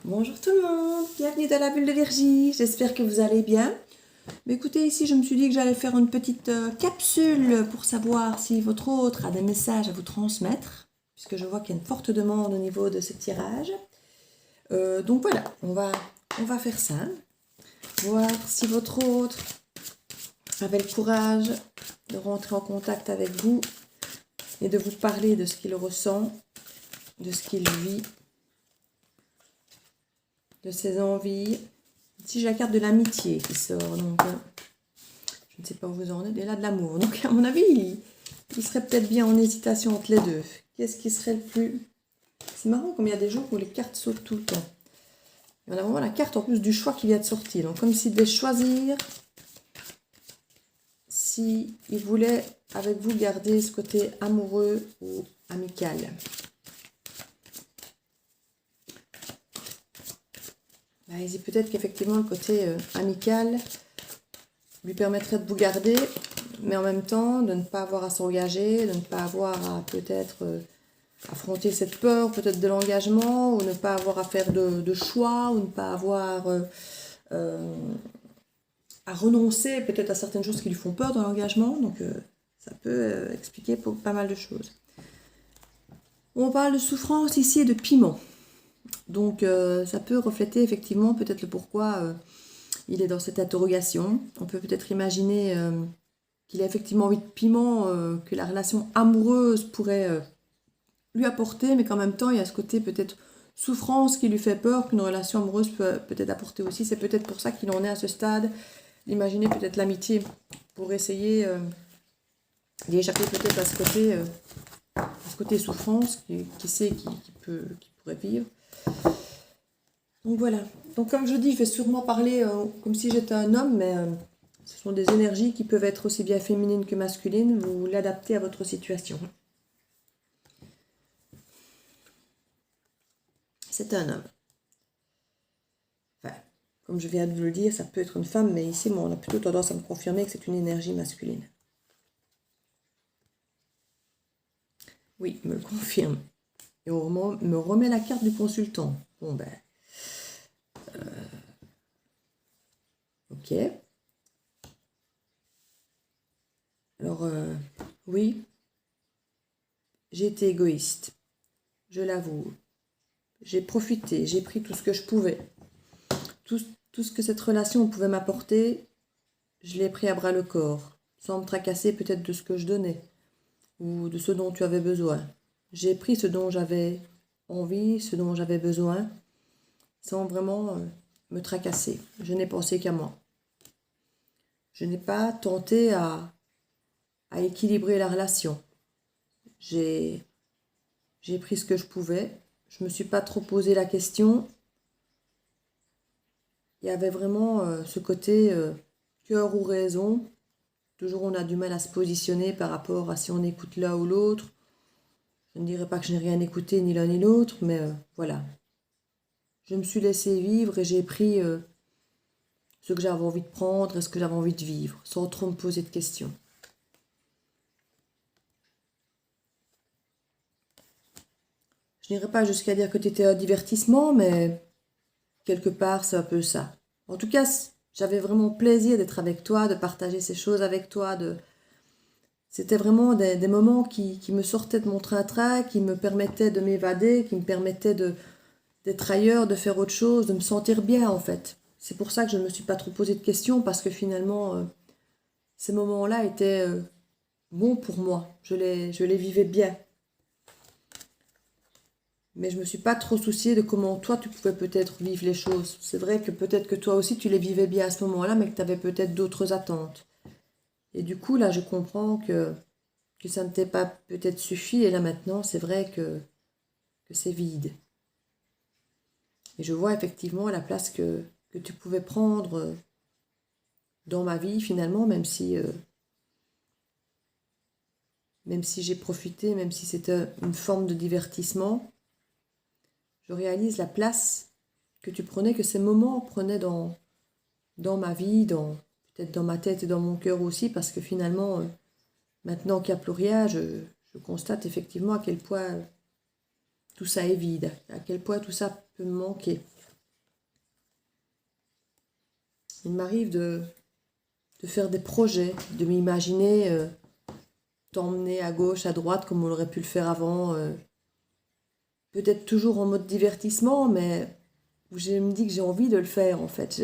Bonjour tout le monde, bienvenue dans la bulle de Virgie, j'espère que vous allez bien. Mais écoutez, ici je me suis dit que j'allais faire une petite capsule pour savoir si votre autre a des messages à vous transmettre, puisque je vois qu'il y a une forte demande au niveau de ce tirage. Donc voilà, on va faire ça, voir si votre autre avait le courage de rentrer en contact avec vous et de vous parler de ce qu'il ressent, de ce qu'il vit, de ses envies. Ici, j'ai la carte de l'amitié qui sort, donc je ne sais pas où vous en êtes, et là de l'amour. Donc à mon avis, il serait peut-être bien en hésitation entre les deux. Qu'est-ce qui serait le plus... C'est marrant comme il y a des jours où les cartes sautent tout le temps. Il y en a vraiment la carte en plus du choix qui vient de sortir. Donc comme s'il devait choisir s'il voulait avec vous garder ce côté amoureux ou amical. Peut-être qu'effectivement le côté amical lui permettrait de vous garder, mais en même temps de ne pas avoir à s'engager, de ne pas avoir à peut-être affronter cette peur peut-être de l'engagement, ou ne pas avoir à faire de choix, ou ne pas avoir à renoncer peut-être à certaines choses qui lui font peur dans l'engagement. Donc ça peut expliquer pour pas mal de choses. On parle de souffrance ici et de piment. Donc ça peut refléter effectivement peut-être le pourquoi il est dans cette interrogation. On peut peut-être imaginer qu'il a effectivement envie de piment, que la relation amoureuse pourrait lui apporter, mais qu'en même temps il y a ce côté peut-être souffrance qui lui fait peur, qu'une relation amoureuse peut peut-être apporter aussi. C'est peut-être pour ça qu'il en est à ce stade. Imaginer peut-être l'amitié pour essayer d'échapper peut-être à ce côté souffrance qui sait qui pourrait vivre. Donc voilà. Donc comme je dis, je vais sûrement parler comme si j'étais un homme, mais ce sont des énergies qui peuvent être aussi bien féminines que masculines. Vous l'adaptez à votre situation. C'est un homme. Enfin, comme je viens de vous le dire, ça peut être une femme, mais ici, on a plutôt tendance à me confirmer que c'est une énergie masculine. Oui, me le confirme. Et on me remet la carte du consultant. Bon ben... ok. Alors, oui, j'ai été égoïste. Je l'avoue. J'ai profité, j'ai pris tout ce que je pouvais. Tout ce que cette relation pouvait m'apporter, je l'ai pris à bras le corps, sans me tracasser peut-être de ce que je donnais, ou de ce dont tu avais besoin. J'ai pris ce dont j'avais envie, ce dont j'avais besoin, sans vraiment me tracasser. Je n'ai pensé qu'à moi. Je n'ai pas tenté à équilibrer la relation. J'ai pris ce que je pouvais. Je ne me suis pas trop posé la question. Il y avait vraiment ce côté cœur ou raison. Toujours on a du mal à se positionner par rapport à si on écoute l'un ou l'autre. Je ne dirais pas que je n'ai rien écouté ni l'un ni l'autre, mais voilà. Je me suis laissée vivre et j'ai pris ce que j'avais envie de prendre et ce que j'avais envie de vivre, sans trop me poser de questions. Je n'irai pas jusqu'à dire que tu étais un divertissement, mais quelque part, c'est un peu ça. En tout cas, j'avais vraiment plaisir d'être avec toi, de partager ces choses avec toi. C'était vraiment des moments qui me sortaient de mon train-train, qui me permettaient de m'évader, qui me permettaient d'être ailleurs, de faire autre chose, de me sentir bien en fait. C'est pour ça que je ne me suis pas trop posé de questions, parce que finalement, ces moments-là étaient bons pour moi. Je les vivais bien. Mais je ne me suis pas trop souciée de comment toi tu pouvais peut-être vivre les choses. C'est vrai que peut-être que toi aussi tu les vivais bien à ce moment-là, mais que tu avais peut-être d'autres attentes. Et du coup, là, je comprends que ça ne t'ait pas peut-être suffi, et là maintenant, c'est vrai que c'est vide. Et je vois effectivement la place que tu pouvais prendre dans ma vie, finalement, même si j'ai profité, même si c'était une forme de divertissement, je réalise la place que tu prenais, que ces moments prenaient dans ma vie, peut-être dans ma tête et dans mon cœur aussi, parce que finalement, maintenant qu'il n'y a plus rien, je constate effectivement à quel point tout ça est vide, à quel point tout ça peut me manquer. Il m'arrive de faire des projets, de m'imaginer t'emmener à gauche, à droite, comme on aurait pu le faire avant. Peut-être toujours en mode divertissement, mais où je me dis que j'ai envie de le faire, en fait.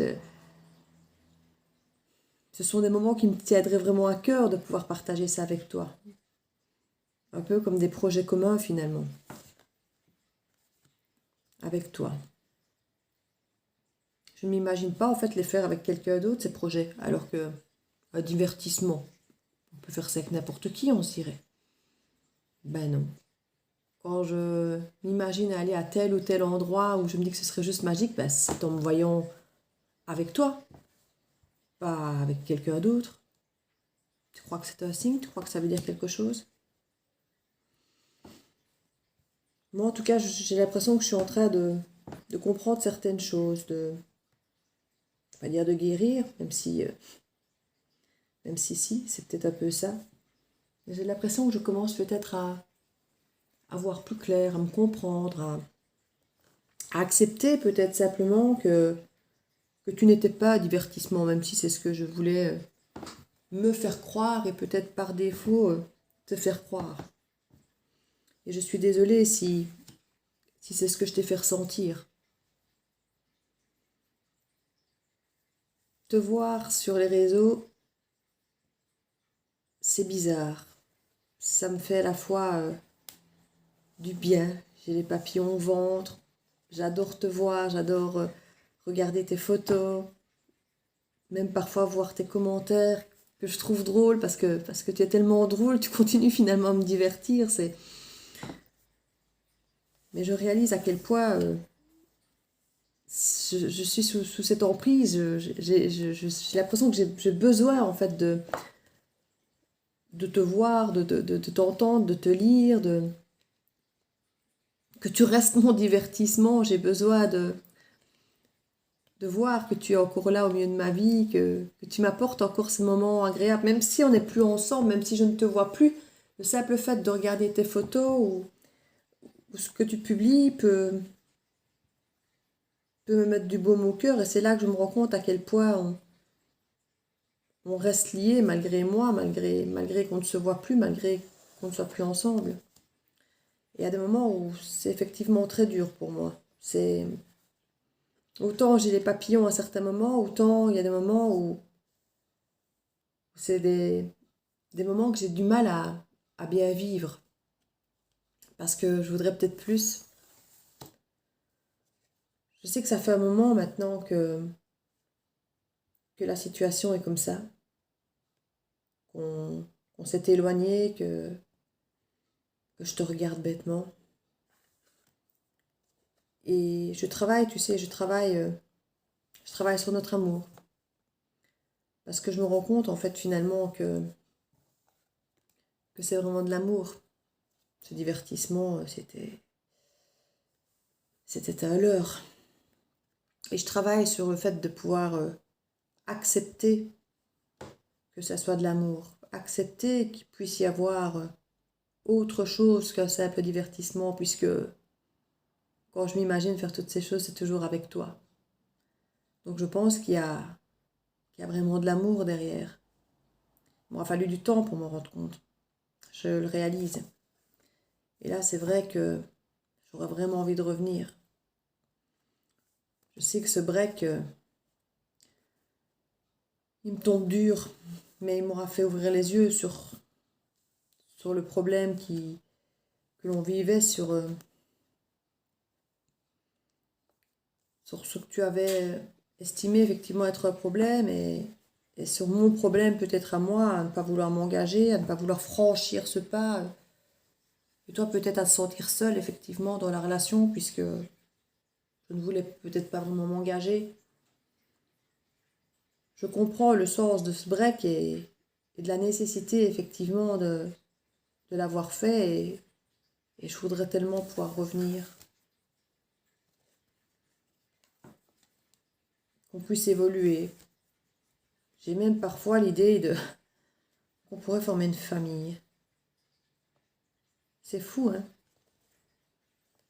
Ce sont des moments qui me tiendraient vraiment à cœur de pouvoir partager ça avec toi. Un peu comme des projets communs, finalement. Avec toi. Je ne m'imagine pas, en fait, les faire avec quelqu'un d'autre, ces projets. Alors que, un divertissement, on peut faire ça avec n'importe qui, on se dirait. Ben non. Quand je m'imagine aller à tel ou tel endroit où je me dis que ce serait juste magique, ben c'est en me voyant avec toi, pas avec quelqu'un d'autre. Tu crois que c'est un signe? Tu crois que ça veut dire quelque chose? Moi, en tout cas, j'ai l'impression que je suis en train de comprendre certaines choses, pas dire de guérir, même si, c'est peut-être un peu ça. J'ai l'impression que je commence peut-être à voir plus clair, à me comprendre, à accepter peut-être simplement que tu n'étais pas un divertissement, même si c'est ce que je voulais me faire croire et peut-être par défaut te faire croire. Et je suis désolée si c'est ce que je t'ai fait ressentir. Te voir sur les réseaux, c'est bizarre. Ça me fait à la fois du bien. J'ai les papillons au ventre. J'adore te voir, j'adore regarder tes photos. Même parfois voir tes commentaires que je trouve drôles parce que tu es tellement drôle, tu continues finalement à me divertir. Mais je réalise à quel point je suis sous cette emprise. J'ai l'impression que j'ai besoin en fait de te voir, de t'entendre, de te lire, que tu restes mon divertissement. J'ai besoin de voir que tu es encore là au milieu de ma vie, que tu m'apportes encore ces moments agréables, même si on n'est plus ensemble, même si je ne te vois plus. Le simple fait de regarder tes photos ou ce que tu publies peut me mettre du baume au cœur, et c'est là que je me rends compte à quel point on reste liés malgré moi, malgré qu'on ne se voit plus, malgré qu'on ne soit plus ensemble. Et il y a des moments où c'est effectivement très dur pour moi. Autant j'ai les papillons à certains moments, autant il y a des moments où c'est des moments que j'ai du mal à bien vivre. Parce que je voudrais peut-être plus. Je sais que ça fait un moment maintenant que la situation est comme ça. Qu'on s'est éloigné, que je te regarde bêtement. Et je travaille, tu sais, je travaille sur notre amour. Parce que je me rends compte, en fait, finalement, que c'est vraiment de l'amour. Ce divertissement, c'était un leurre. Et je travaille sur le fait de pouvoir accepter que ça soit de l'amour. Accepter qu'il puisse y avoir autre chose qu'un simple divertissement, puisque quand je m'imagine faire toutes ces choses, c'est toujours avec toi. Donc je pense qu'il y a vraiment de l'amour derrière. Il m'aura fallu du temps pour m'en rendre compte. Je le réalise. Et là, c'est vrai que j'aurais vraiment envie de revenir. Je sais que ce break, il me tombe dur, mais il m'aura fait ouvrir les yeux sur le problème que l'on vivait, sur ce que tu avais estimé effectivement être un problème et sur mon problème peut-être à moi, à ne pas vouloir m'engager, à ne pas vouloir franchir ce pas. Et toi peut-être à te sentir seule effectivement dans la relation puisque je ne voulais peut-être pas vraiment m'engager. Je comprends le sens de ce break et de la nécessité effectivement de l'avoir fait et je voudrais tellement pouvoir revenir. Qu'on puisse évoluer. J'ai même parfois l'idée qu'on pourrait former une famille. C'est fou, hein,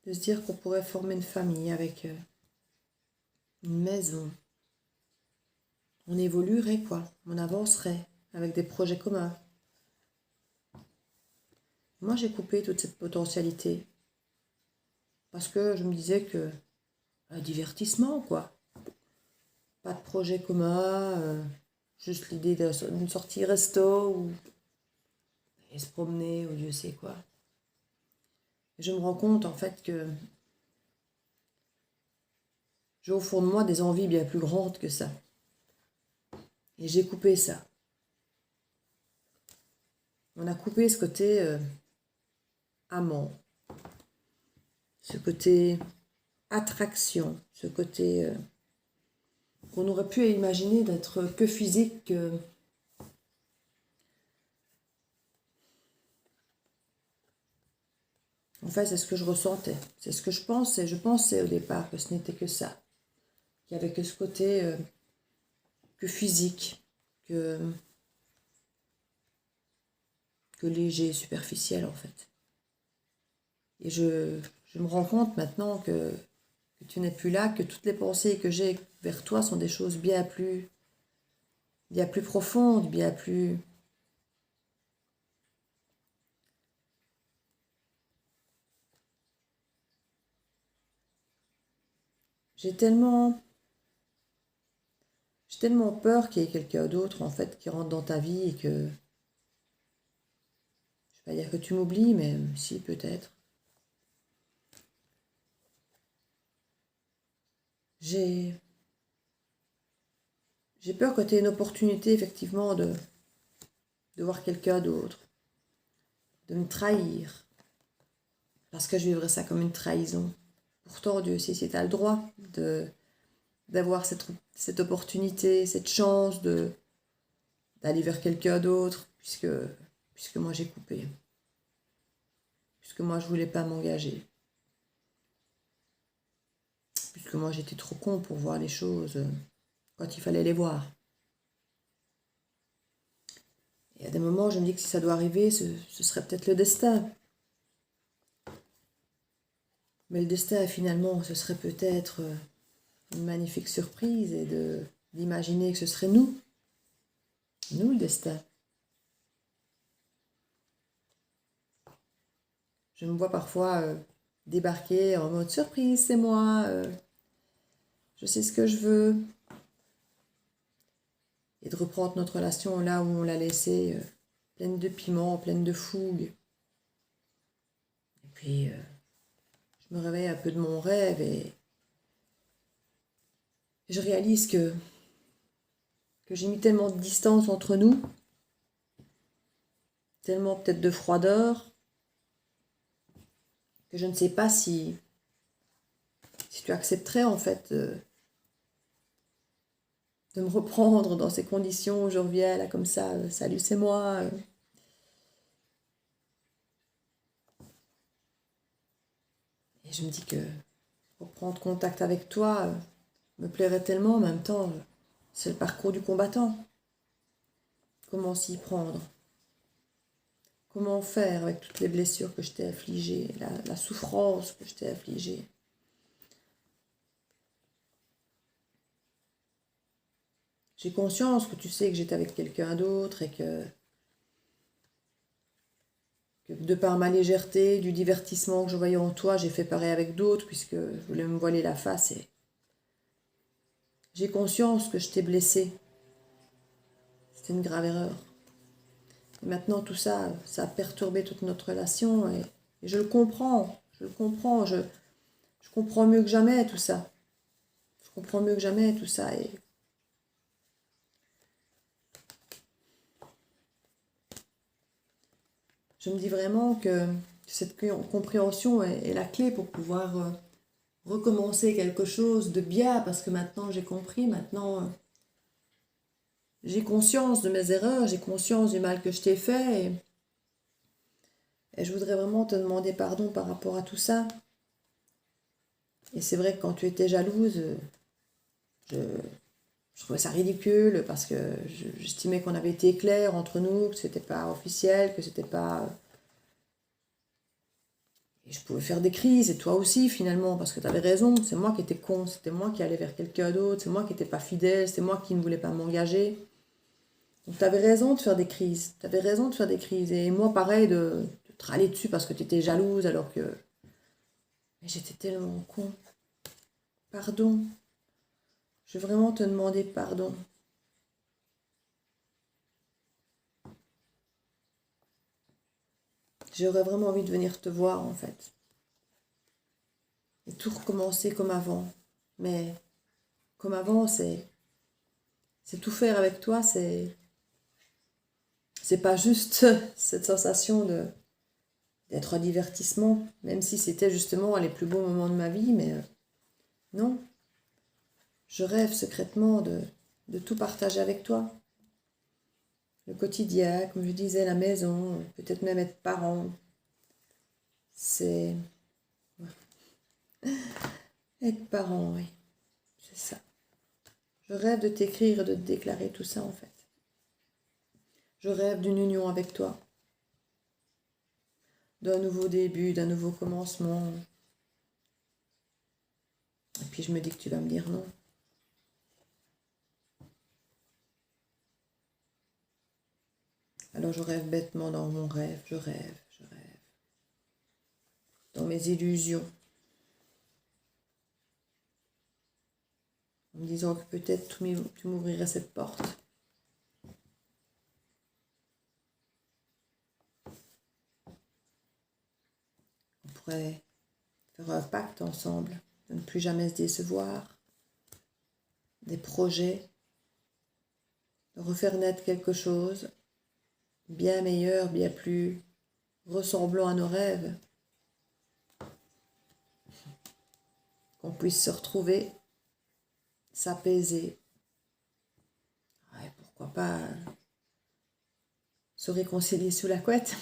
de se dire qu'on pourrait former une famille avec une maison, on évoluerait, quoi. On avancerait avec des projets communs. Moi, j'ai coupé toute cette potentialité. Parce que je me disais que un divertissement, quoi. Pas de projet commun, juste l'idée d'une sortie resto ou et se promener ou Dieu sait quoi. Et je me rends compte en fait que j'ai au fond de moi des envies bien plus grandes que ça. Et j'ai coupé ça. On a coupé ce côté amant, ce côté attraction, ce côté qu'on aurait pu imaginer d'être que physique. En fait, c'est ce que je ressentais, c'est ce que je pensais. Je pensais au départ que ce n'était que ça, qu'il n'y avait que ce côté que physique, que léger, superficiel en fait. Et je me rends compte maintenant que tu n'es plus là, que toutes les pensées que j'ai vers toi sont des choses bien plus profondes, bien plus... J'ai tellement peur qu'il y ait quelqu'un d'autre en fait qui rentre dans ta vie et que... Je vais pas dire que tu m'oublies, mais si, peut-être. J'ai peur que tu aies une opportunité effectivement de voir quelqu'un d'autre, de me trahir, parce que je vivrais ça comme une trahison. Pourtant, Dieu sait si tu as le droit d'avoir cette opportunité, cette chance d'aller vers quelqu'un d'autre, puisque moi j'ai coupé, puisque moi je voulais pas m'engager, puisque moi j'étais trop con pour voir les choses quand il fallait les voir. Et à des moments, je me dis que si ça doit arriver, ce serait peut-être le destin. Mais le destin, finalement, ce serait peut-être une magnifique surprise et d'imaginer que ce serait nous le destin. Je me vois parfois débarquer en mode surprise, c'est moi, je sais ce que je veux. Et de reprendre notre relation là où on l'a laissée, pleine de piment, pleine de fougue. Et puis, je me réveille un peu de mon rêve et je réalise que j'ai mis tellement de distance entre nous, tellement peut-être de froideur, que je ne sais pas si tu accepterais en fait de me reprendre dans ces conditions où je reviens là comme ça, salut c'est moi. Et je me dis que reprendre contact avec toi me plairait tellement, en même temps, c'est le parcours du combattant. Comment s'y prendre? Comment faire avec toutes les blessures que je t'ai affligées, la souffrance que je t'ai affligée? J'ai conscience que tu sais que j'étais avec quelqu'un d'autre et que de par ma légèreté, du divertissement que je voyais en toi, j'ai fait pareil avec d'autres puisque je voulais me voiler la face et j'ai conscience que je t'ai blessé. C'était une grave erreur. Et maintenant tout ça, ça a perturbé toute notre relation et je le comprends, je comprends mieux que jamais tout ça. Je comprends mieux que jamais tout ça et je me dis vraiment que cette compréhension est la clé pour pouvoir recommencer quelque chose de bien parce que maintenant j'ai compris, maintenant j'ai conscience de mes erreurs, j'ai conscience du mal que je t'ai fait et je voudrais vraiment te demander pardon par rapport à tout ça. Et c'est vrai que quand tu étais jalouse, je trouvais ça ridicule parce que j'estimais qu'on avait été clair entre nous, que c'était pas officiel, que c'était pas... Et je pouvais faire des crises, et toi aussi finalement, parce que tu avais raison, c'est moi qui étais con, c'était moi qui allais vers quelqu'un d'autre, c'est moi qui n'étais pas fidèle, c'est moi qui ne voulais pas m'engager. Donc tu avais raison de faire des crises, tu avais raison de faire des crises. Et moi pareil, de te râler dessus parce que tu étais jalouse alors que... Mais j'étais tellement con. Pardon. Je vais vraiment te demander pardon. J'aurais vraiment envie de venir te voir en fait. Et tout recommencer comme avant. Mais comme avant, c'est tout faire avec toi, c'est pas juste cette sensation d'être un divertissement, même si c'était justement les plus beaux moments de ma vie, mais non. Je rêve secrètement de tout partager avec toi. Le quotidien, comme je disais, la maison, peut-être même être parent. C'est... Être parent, oui. C'est ça. Je rêve de t'écrire et de te déclarer tout ça, en fait. Je rêve d'une union avec toi. D'un nouveau début, d'un nouveau commencement. Et puis je me dis que tu vas me dire non. Alors je rêve bêtement dans mon rêve, je rêve. Dans mes illusions. En me disant que peut-être tu m'ouvrirais cette porte. On pourrait faire un pacte ensemble, de ne plus jamais se décevoir, des projets, de refaire naître quelque chose bien meilleur, bien plus ressemblant à nos rêves. Qu'on puisse se retrouver, s'apaiser. Ouais, pourquoi pas se réconcilier sous la couette.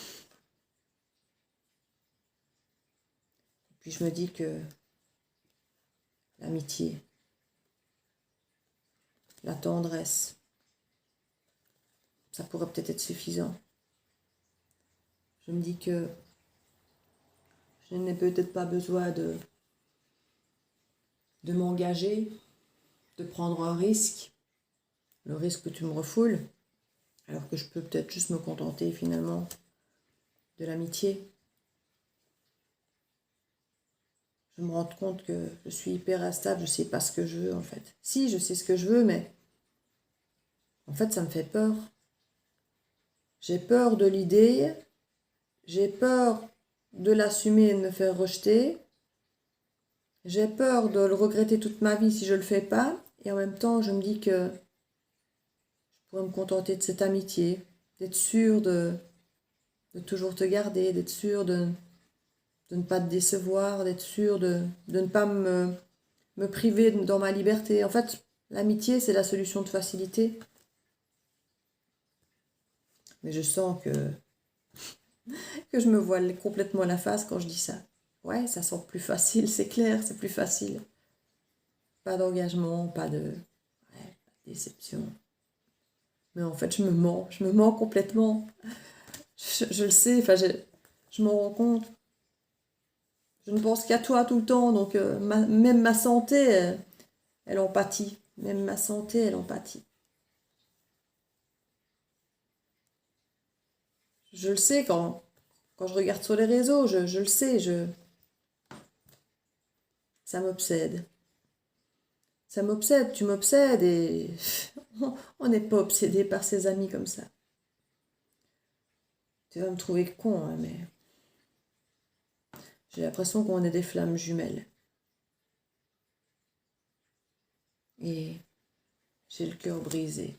Et puis je me dis que l'amitié, la tendresse, ça pourrait peut-être être suffisant. Je me dis que je n'ai peut-être pas besoin de m'engager, de prendre un risque, le risque que tu me refoules, alors que je peux peut-être juste me contenter finalement de l'amitié. Je me rends compte que je suis hyper instable, je ne sais pas ce que je veux en fait. Si, je sais ce que je veux, mais en fait ça me fait peur. J'ai peur de l'idée, j'ai peur de l'assumer et de me faire rejeter. J'ai peur de le regretter toute ma vie si je ne le fais pas. Et en même temps, je me dis que je pourrais me contenter de cette amitié, d'être sûre de toujours te garder, d'être sûre de ne pas te décevoir, d'être sûre de ne pas me priver dans ma liberté. En fait, l'amitié, c'est la solution de facilité. Mais je sens que je me voile complètement la face quand je dis ça. Ouais, ça semble plus facile, c'est clair, c'est plus facile. Pas d'engagement, pas de déception. Mais en fait, je me mens complètement. Je le sais, enfin, je m'en rends compte. Je ne pense qu'à toi tout le temps, donc même ma santé, elle en pâtit. Même ma santé, elle en pâtit. Je le sais quand je regarde sur les réseaux, je le sais, ça m'obsède. Ça m'obsède, tu m'obsèdes et on n'est pas obsédé par ses amis comme ça. Tu vas me trouver con, hein, mais j'ai l'impression qu'on est des flammes jumelles. Et j'ai le cœur brisé.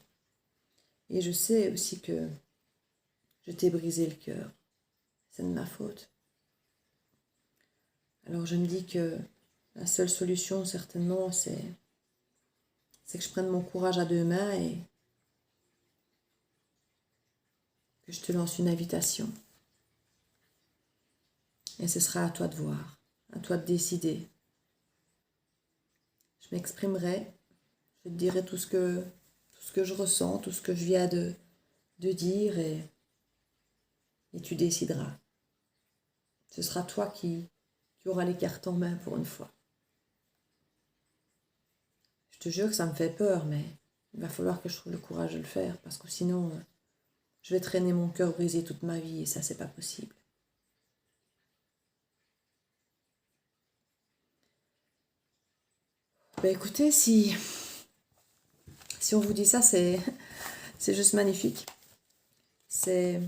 Et je sais aussi que je t'ai brisé le cœur. C'est de ma faute. Alors je me dis que la seule solution, certainement, c'est que je prenne mon courage à deux mains et que je te lance une invitation. Et ce sera à toi de voir, à toi de décider. Je m'exprimerai, je te dirai tout ce que je ressens, tout ce que je viens de dire et tu décideras. Ce sera toi qui qui aura les cartes en main pour une fois. Je te jure que ça me fait peur, mais il va falloir que je trouve le courage de le faire, parce que sinon, je vais traîner mon cœur brisé toute ma vie, et ça, c'est pas possible. Ben écoutez, si on vous dit ça, c'est juste magnifique. C'est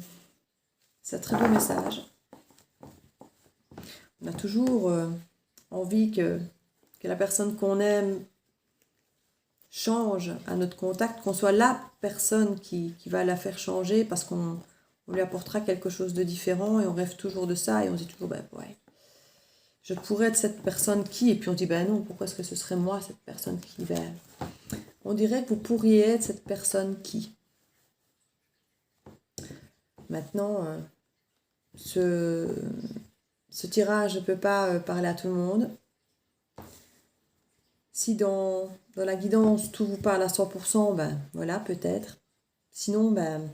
un très beau message. On a toujours envie que la personne qu'on aime change à notre contact, qu'on soit la personne qui va la faire changer parce qu'on lui apportera quelque chose de différent et on rêve toujours de ça et on dit toujours, ben ouais, je pourrais être cette personne qui, et puis on dit, ben non, pourquoi est-ce que ce serait moi cette personne qui, ben, on dirait que vous pourriez être cette personne qui. Maintenant, ce tirage ne peut pas parler à tout le monde. Si dans la guidance, tout vous parle à 100%, ben voilà, peut-être. Sinon, ben,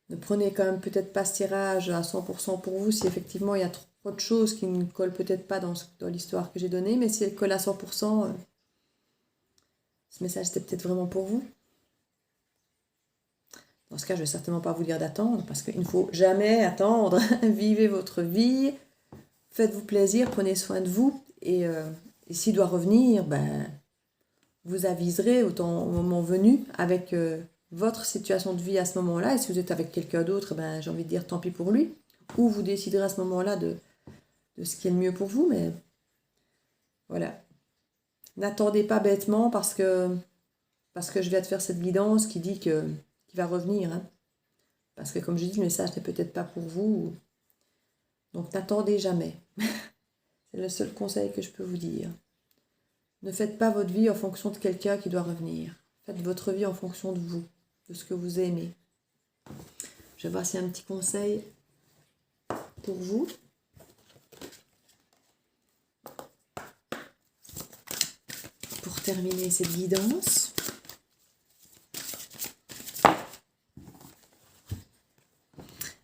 ne prenez quand même peut-être pas ce tirage à 100% pour vous, si effectivement il y a trop de choses qui ne collent peut-être pas dans l'histoire que j'ai donnée, mais si elle colle à 100%, ce message était peut-être vraiment pour vous. Dans ce cas, je ne vais certainement pas vous dire d'attendre, parce qu'il ne faut jamais attendre. Vivez votre vie, faites-vous plaisir, prenez soin de vous, et s'il doit revenir, ben, vous aviserez au moment venu avec votre situation de vie à ce moment-là. Et si vous êtes avec quelqu'un d'autre, ben, j'ai envie de dire tant pis pour lui. Ou vous déciderez à ce moment-là de ce qui est le mieux pour vous. Mais voilà. N'attendez pas bêtement parce que je viens de faire cette guidance qui dit qu'il va revenir. Hein. Parce que comme je dis, le message n'est peut-être pas pour vous. Donc n'attendez jamais. C'est le seul conseil que je peux vous dire. Ne faites pas votre vie en fonction de quelqu'un qui doit revenir. Faites votre vie en fonction de vous, de ce que vous aimez. Je vais voir s'il y a un petit conseil pour vous. Pour terminer cette guidance.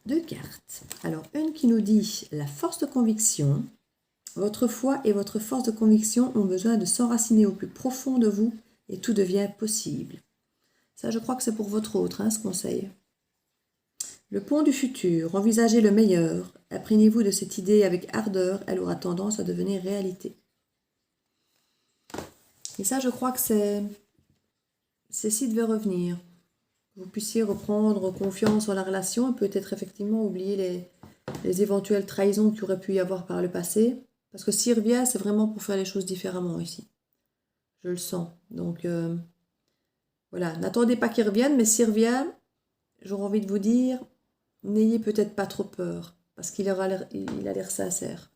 Deux cartes. Alors, une qui nous dit la force de conviction. Votre foi et votre force de conviction ont besoin de s'enraciner au plus profond de vous et tout devient possible. Ça, je crois que c'est pour votre autre, hein, ce conseil. Le pont du futur, envisagez le meilleur. Imprégnez-vous de cette idée avec ardeur, elle aura tendance à devenir réalité. Et ça, je crois que c'est s'il devait revenir. Vous puissiez reprendre confiance en la relation et peut-être effectivement oublier les éventuelles trahisons qu'il aurait pu y avoir par le passé. Parce que s'il revient, c'est vraiment pour faire les choses différemment ici. Je le sens. Donc, voilà. N'attendez pas qu'il revienne, mais s'il revient, j'aurais envie de vous dire, n'ayez peut-être pas trop peur. Parce qu'il a l'air sincère.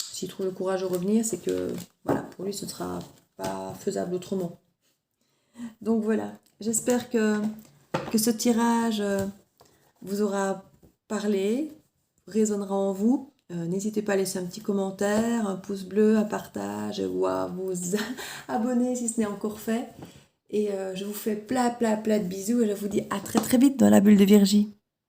S'il trouve le courage de revenir, c'est que, voilà, pour lui, ce ne sera pas faisable autrement. Donc, voilà. J'espère que ce tirage vous aura parlé, résonnera en vous. N'hésitez pas à laisser un petit commentaire, un pouce bleu, un partage ou à vous abonner si ce n'est encore fait. Et je vous fais plein de bisous et je vous dis à très vite dans la bulle de Virgie.